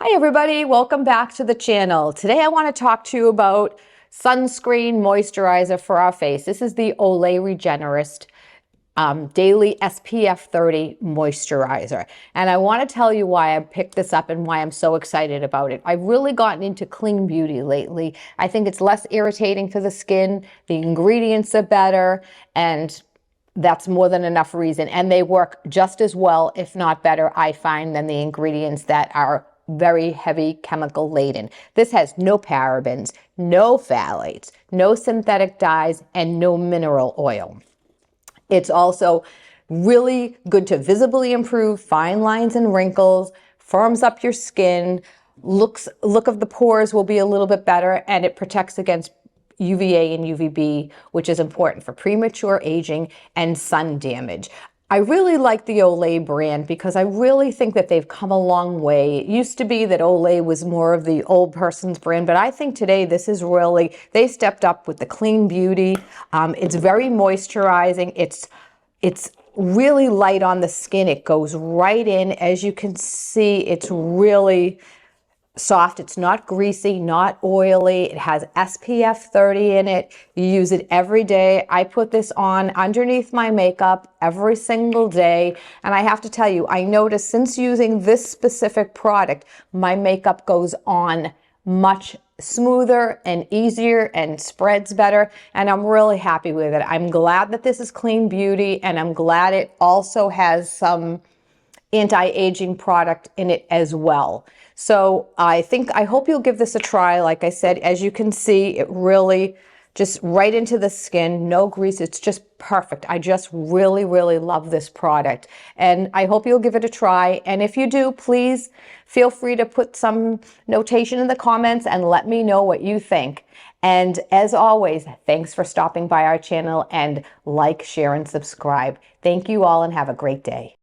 Hi everybody, welcome back to the channel. Today I want to talk to you about sunscreen moisturizer for our face. This is the Olay Regenerist Daily SPF 30 moisturizer. And I want to tell you why I picked this up and why I'm so excited about it. I've really gotten into clean beauty lately. I think it's less irritating to the skin, the ingredients are better, and that's more than enough reason. And they work just as well, if not better, I find, than the ingredients that are very heavy chemical laden. This has no parabens, no phthalates, no synthetic dyes, and no mineral oil. It's also really good to visibly improve fine lines and wrinkles, firms up your skin, look of the pores will be a little bit better, and it protects against UVA and UVB, which is important for premature aging and sun damage. I really like the Olay brand because I really think that they've come a long way. It used to be that Olay was more of the old person's brand, but I think today this is really, they stepped up with the clean beauty. It's very moisturizing. It's really light on the skin. It goes right in. As you can see, it's really soft. It's not greasy, not oily. It has SPF 30 in it. You use it every day. I put this on underneath my makeup every single day. And I have to tell you, I noticed since using this specific product, my makeup goes on much smoother and easier and spreads better. And I'm really happy with it. I'm glad that this is clean beauty, and I'm glad it also has some anti-aging product in it as well. So I hope you'll give this a try. Like I said, as you can see, it really just right into the skin, no grease. It's just perfect. I just really, really love this product. And I hope you'll give it a try. And if you do, please feel free to put some notation in the comments and let me know what you think. And as always, thanks for stopping by our channel, and like, share, and subscribe. Thank you all and have a great day.